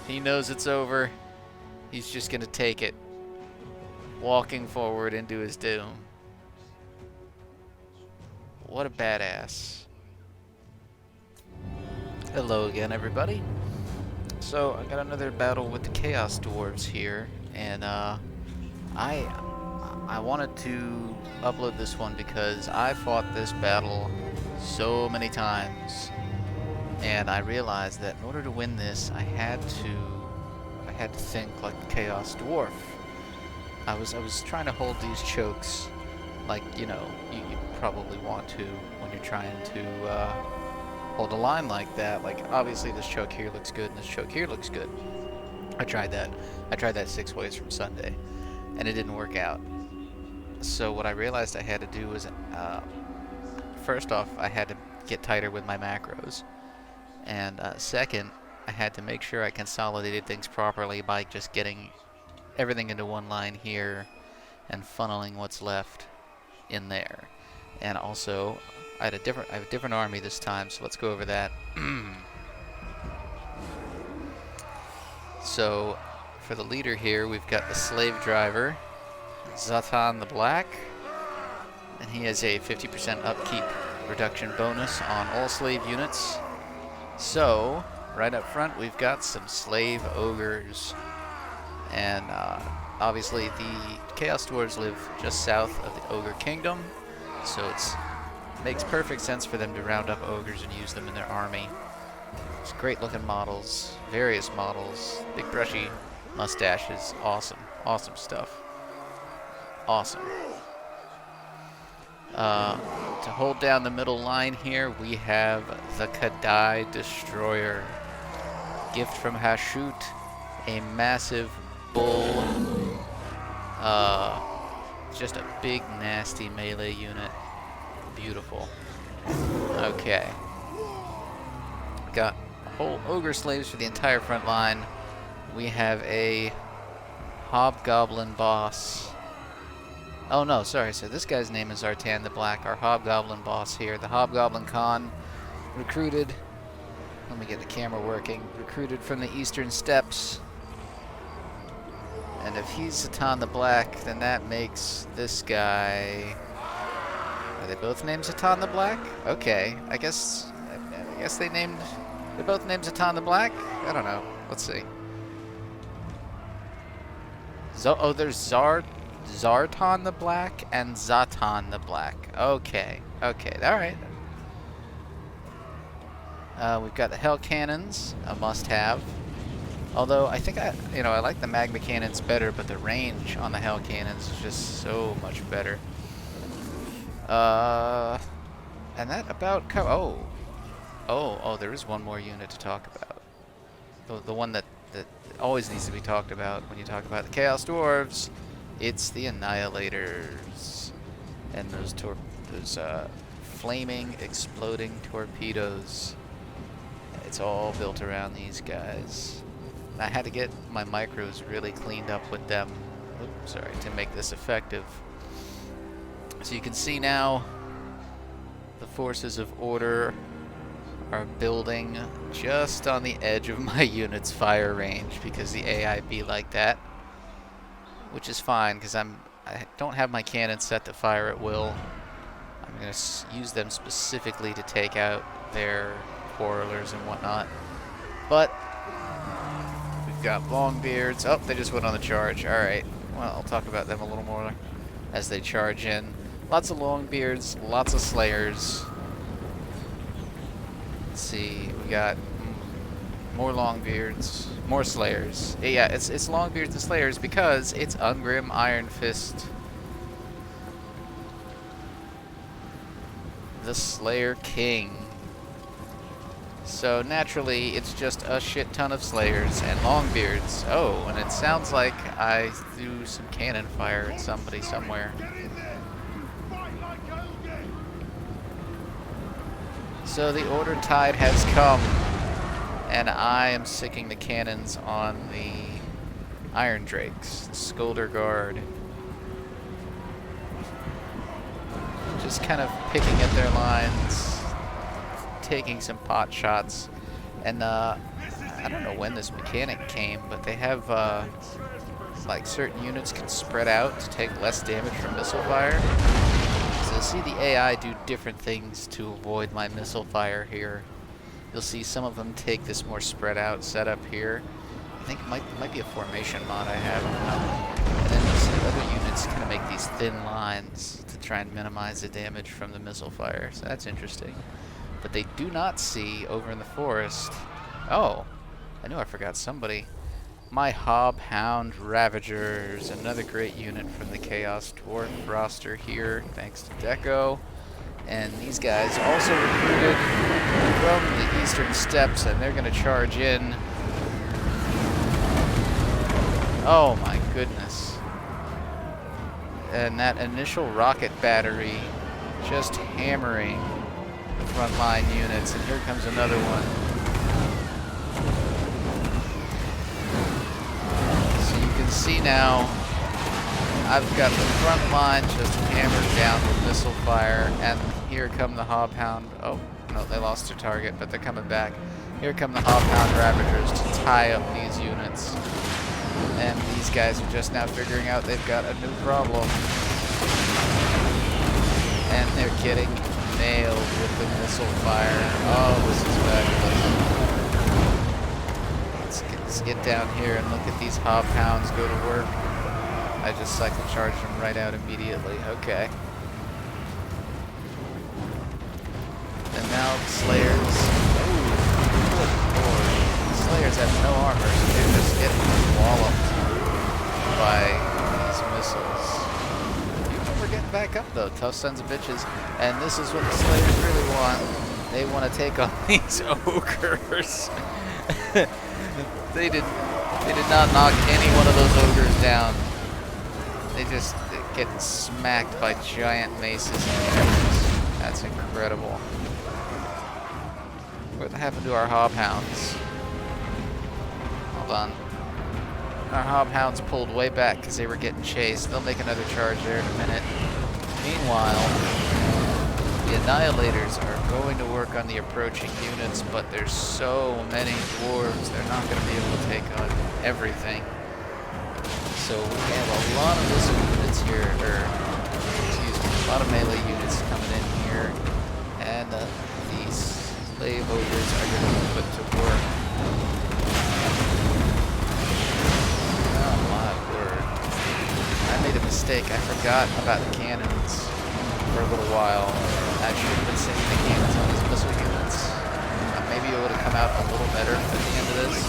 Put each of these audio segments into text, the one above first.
He knows it's over. He's just gonna take it, walking forward into his doom. What a badass. Hello again, everybody. So, I got another battle with the Chaos Dwarves here, and I wanted to upload this one because I fought this battle so many times, and I realized that in order to win this, I had to think like the Chaos Dwarf. I was trying to hold these chokes like, you know, you probably want to when you're trying to hold a line like that. Like, obviously this choke here looks good and this choke here looks good. I tried that 6 ways from Sunday, and it didn't work out. So what I realized I had to do was, first off, I had to get tighter with my macros, and second, I had to make sure I consolidated things properly by just getting everything into one line here and funneling what's left in there. And also, I have a different army this time, so let's go over that. So, for the leader here, we've got the slave driver, Zhatan the Black, and he has a 50% upkeep reduction bonus on all slave units. So, right up front, we've got some slave ogres. And obviously the Chaos Dwarves live just south of the Ogre Kingdom, so it makes perfect sense for them to round up ogres and use them in their army. It's great looking models, various models, big brushy mustaches, awesome, awesome stuff. Awesome. To hold down the middle line here, we have the K'Daai Destroyer. Gift from Hashut, a massive bull. Just a big, nasty melee unit. Beautiful. Okay. Got whole ogre slaves for the entire front line. We have a hobgoblin boss. Oh no, sorry, so this guy's name is Zhatan the Black, our hobgoblin boss here. The Hobgoblin Khan, recruited, let me get the camera working, recruited from the Eastern Steppes. And if he's Zhatan the Black, then that makes this guy... Are they both named Zhatan the Black? Okay, I guess they're both named Zhatan the Black? I don't know. Let's see. There's Zhatan the Black and Zhatan the Black. Okay, alright. We've got the Hell Cannons, a must-have. Although, I think I like the Magma Cannons better, but the range on the Hell Cannons is just so much better. And that about there is one more unit to talk about. The one that always needs to be talked about when you talk about the Chaos Dwarves. It's the Annihilators. And those flaming, exploding torpedoes. It's all built around these guys. I had to get my micros really cleaned up with them, to make this effective. So you can see now the forces of order are building just on the edge of my unit's fire range because the AI be like that, which is fine because I don't have my cannons set to fire at will. I'm going to use them specifically to take out their quarrelers and whatnot. But we've got Longbeards. Oh, they just went on the charge. Alright, well, I'll talk about them a little more as they charge in. Lots of Longbeards, lots of Slayers. Let's see, we got more Longbeards, more Slayers. Yeah, it's Longbeards and Slayers because it's Ungrim Ironfist. The Slayer King. So naturally, it's just a shit ton of Slayers and Longbeards. Oh, and it sounds like I threw some cannon fire at somebody somewhere. So the Order Tide has come, and I am sicking the cannons on the Iron Drakes, the Skulder Guard. Just kind of picking at their lines, taking some pot shots, and I don't know when this mechanic came, but they have like certain units can spread out to take less damage from missile fire. So you'll see the AI do different things to avoid my missile fire here. You'll see some of them take this more spread out setup here. I think it might be a formation mod I have. And then you'll see other units kind of make these thin lines to try and minimize the damage from the missile fire. So that's interesting. But they do not see over in the forest. Oh, I knew I forgot somebody. My Hobhound Ravagers, another great unit from the Chaos Dwarf roster here, thanks to Deco. And these guys also recruited from the Eastern Steppes, and they're going to charge in. Oh my goodness. And that initial rocket battery just hammering the front line units, and here comes another one. So you can see now, I've got the front line just hammered down with missile fire, and here come the Hobhound. Oh, no, they lost their target, but they're coming back. Here come the Hobhound Ravagers to tie up these units. And these guys are just now figuring out they've got a new problem. And they're getting nailed with the missile fire. Oh, this is fabulous. Let's get down here and look at these Hobhounds go to work. I just cycle charged them right out immediately. Okay. And now the Slayers. Ooh, good lord. The Slayers have no armor, so they're just getting walloped by these missiles. We're getting back up though, tough sons of bitches. And this is what the Slayers really want. They want to take on these ogres. They did not knock any one of those ogres down. They just get smacked by giant maces and cannons. That's incredible. What happened to our Hobhounds? Hold on. Our Hobhounds pulled way back because they were getting chased. They'll make another charge there in a minute. Meanwhile, the Annihilators are going to work on the approaching units, but there's so many dwarves, they're not going to be able to take on everything. So we have a lot of missile units here, excuse me, a lot of melee units coming in here, and these slave ogres are going to be put to work. Oh my word. I made a mistake. I forgot about the cannons for a little while. I should have been sending the cannons on these missile units. Maybe it would have come out a little better at the end of this.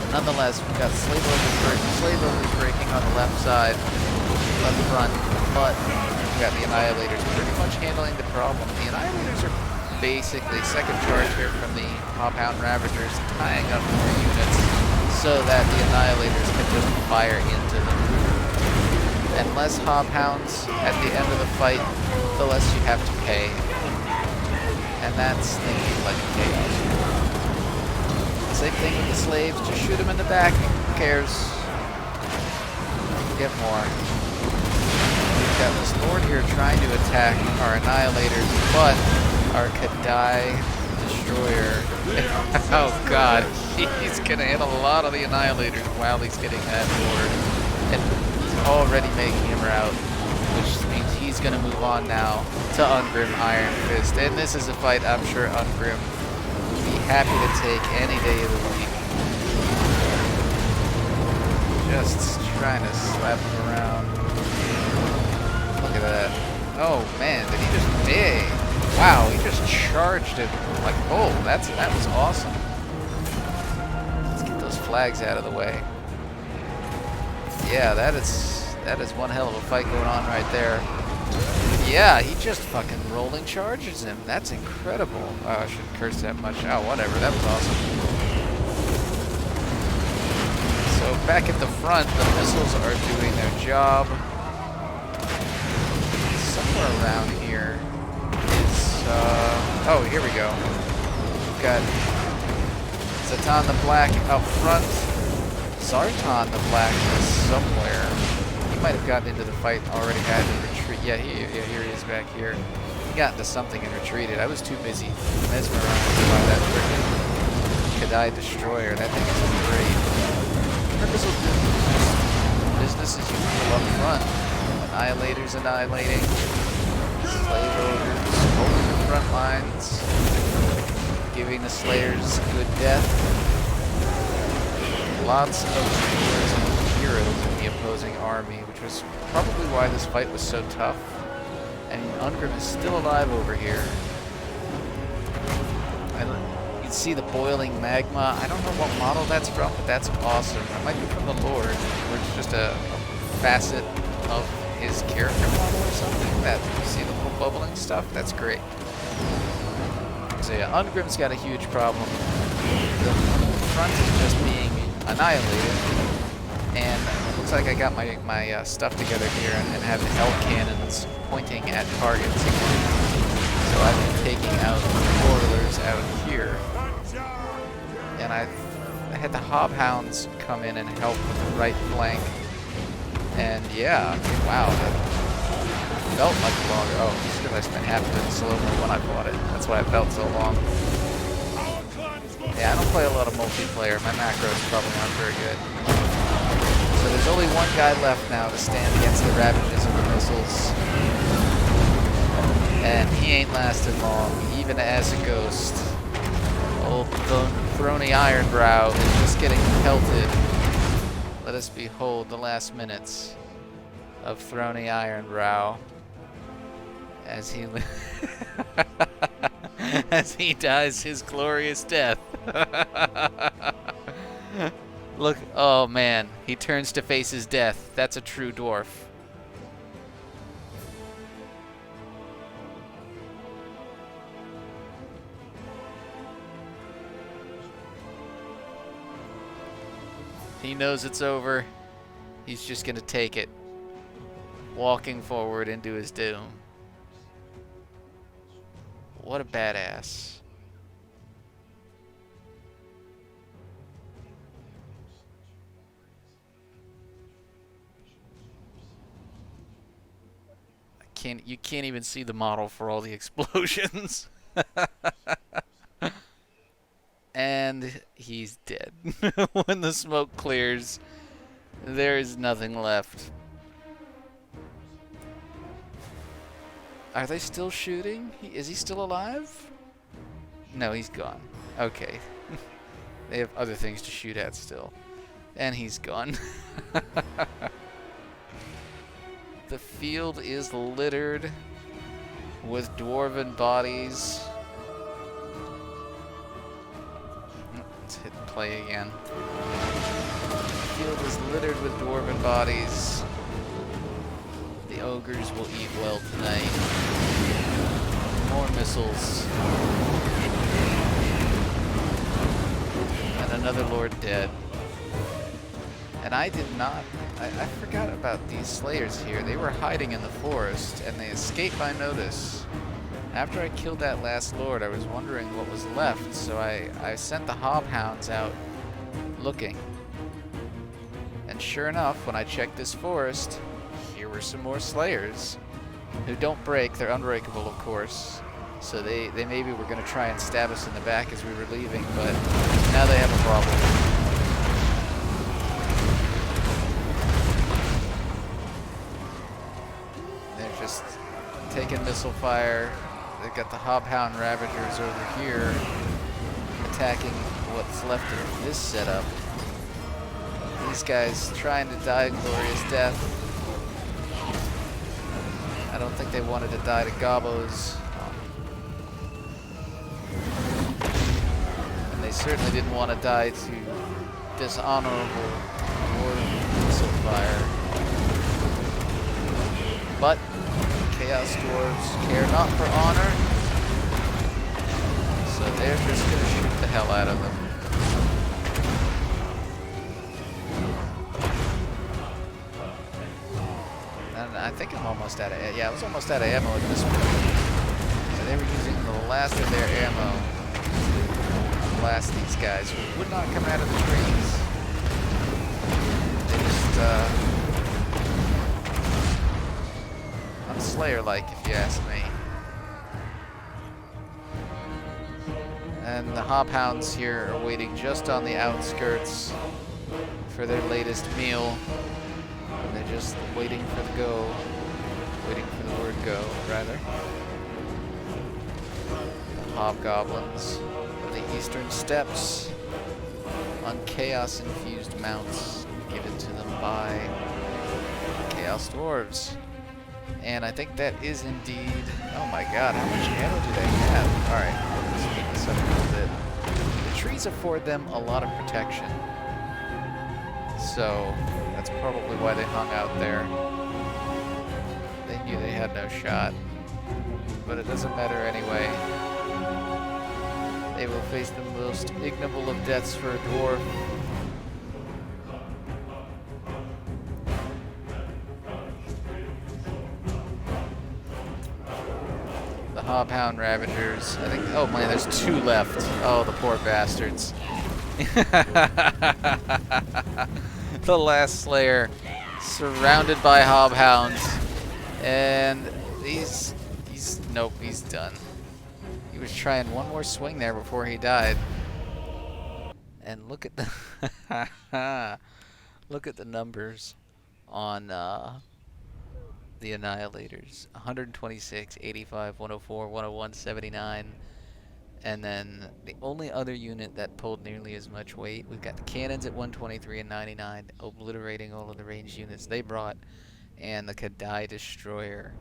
Nonetheless, we've got slave ogres breaking on the left side, left front, but we've got the Annihilators pretty much handling the problem. The Annihilators are basically second charge here from the Hobhound Ravagers, tying up more units so that the Annihilators can just fire into them. And less Hobhounds at the end of the fight, the less you have to pay. And that's thinking like a Chaos. Same thing with the slaves, just shoot them in the back, who cares? Get more. We've got this Lord here trying to attack our Annihilators, but our K'Daai Destroyer, oh god, he's gonna hit a lot of the Annihilators while he's getting that Lord. And he's already making him out, which means he's gonna move on now to Ungrim Ironfist. And this is a fight I'm sure Ungrim happy to take any day of the week. Just trying to slap him around. Look at that. Oh man, did he just wow, he just charged him like, oh, that was awesome. Let's get those flags out of the way. Yeah, that is one hell of a fight going on right there. Yeah, he just fucking rolling charges him. That's incredible. Oh, I shouldn't curse that much. Oh, whatever. That was awesome. So back at the front, the missiles are doing their job. Somewhere around here is... oh, here we go. We've got Zhatan the Black up front. Zhatan the Black is somewhere. He might have gotten into the fight and already had to retreat. Yeah, here he is back here. He got into something and retreated. I was too busy mesmerized by that freaking K'Daai Destroyer. That thing is great. Purpose will do business as usual up front. Annihilators annihilating. Slave ogres holding the front lines. Giving the Slayers good death. Lots of heroes and heroes in the opposing army, which was probably why this fight was so tough. And Ungrim is still alive over here. You can see the boiling magma. I don't know what model that's from, but that's awesome. It might be from the Lord, or it's just a facet of his character model or something. That you see the little bubbling stuff? That's great. So yeah, Ungrim's got a huge problem. The front is just being annihilated, and it looks like I got my stuff together here and have the hell cannons pointing at targets again. So I've been taking out the boilers out here, and I had the Hobhounds come in and help with the right flank. And yeah, wow, that felt much longer. Oh, it's because I spent half of it in slow-mo when I bought it. That's why it felt so long. Yeah, I don't play a lot of multiplayer. My macros probably aren't very good. So there's only one guy left now to stand against the ravages of the missiles. And he ain't lasted long, even as a ghost. Old Throny Ironbrow is just getting pelted. Let us behold the last minutes of Throny Ironbrow as he as he dies his glorious death. Look, oh man, he turns to face his death. That's a true dwarf. He knows it's over. He's just gonna take it, walking forward into his doom. What a badass. You can't even see the model for all the explosions. And he's dead. When the smoke clears, there is nothing left. Are they still shooting? Is he still alive? No, he's gone. Okay. They have other things to shoot at still. And he's gone. The field is littered with dwarven bodies. Let's hit play again. The field is littered with dwarven bodies. The ogres will eat well tonight. More missiles. And another lord dead. And I did not... I forgot about these slayers here. They were hiding in the forest, and they escaped my notice. After I killed that last lord, I was wondering what was left, so I sent the Hobhounds out looking. And sure enough, when I checked this forest, here were some more slayers who don't break. They're unbreakable, of course. So they maybe were going to try and stab us in the back as we were leaving, but now they have a problem. Taking missile fire. They've got the Hobhound Ravagers over here attacking what's left of this setup. These guys trying to die a glorious death. I don't think they wanted to die to gobos. And they certainly didn't want to die to dishonorable war missile fire. But Chaos Dwarves care not for honor, so they're just going to shoot the hell out of them. And I think I'm almost out of... Yeah, I was almost out of ammo at this point. So they were using the last of their ammo to blast these guys who would not come out of the trees. They just... Slayer-like, if you ask me. And the Hobhounds here are waiting just on the outskirts for their latest meal. And they're just waiting for the go. Waiting for the word go, rather. The Hobgoblins of the Eastern Steppes on Chaos-infused mounts given to them by Chaos Dwarves. And I think that is indeed... Oh my god, how much ammo do they have? Alright, let's speed this up a little bit. The trees afford them a lot of protection. So, that's probably why they hung out there. They knew they had no shot. But it doesn't matter anyway. They will face the most ignoble of deaths for a dwarf. The Hobhound Ravagers. I think. Oh man, there's 2 left. Oh, the poor bastards. The last Slayer, surrounded by Hobhounds, and nope, he's done. He was trying one more swing there before he died. And look at the look at the numbers on the Annihilators. 126, 85, 104, 101, 79. And then the only other unit that pulled nearly as much weight, we've got the cannons at 123 and 99, obliterating all of the ranged units they brought, and the K'Daai Destroyer.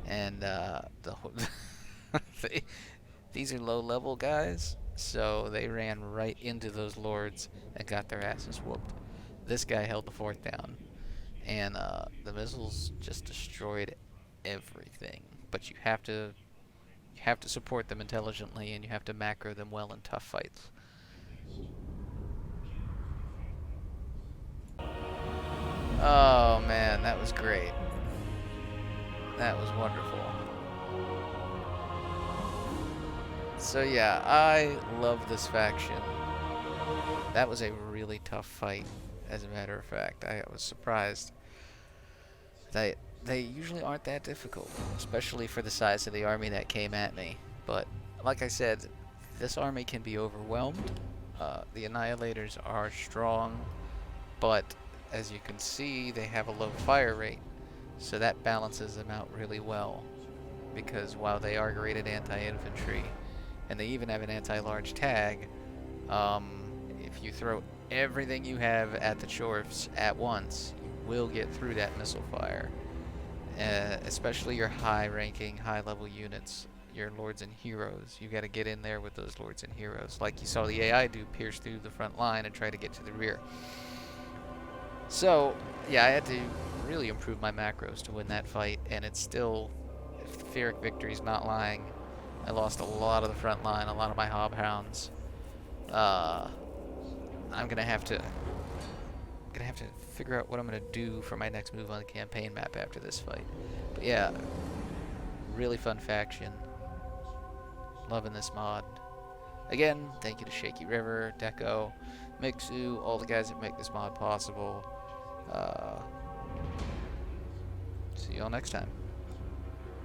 And these are low-level guys, so they ran right into those lords and got their asses whooped. This guy held the fort down, and the missiles just destroyed everything. But you have to support them intelligently, and you have to macro them well in tough fights. Oh man, that was great. That was wonderful. So yeah, I love this faction. That was a really tough fight, as a matter of fact. I was surprised. They usually aren't that difficult, especially for the size of the army that came at me. But like I said, this army can be overwhelmed. The Annihilators are strong, but as you can see, they have a low fire rate, so that balances them out really well. Because while they are great at anti-infantry, and they even have an anti-large tag, if you throw everything you have at the Chorfs at once, you will get through that missile fire. Especially your high-ranking, high-level units, your Lords and Heroes. You got to get in there with those Lords and Heroes, like you saw the AI do, pierce through the front line and try to get to the rear. So, yeah, I had to really improve my macros to win that fight, and it's still, if the Pyrrhic victory's not lying, I lost a lot of the front line, a lot of my Hobhounds. I'm gonna have to figure out what I'm gonna do for my next move on the campaign map after this fight. But yeah, really fun faction. Loving this mod. Again, thank you to Shaky River, Deco, Mixu, all the guys that make this mod possible. See y'all next time.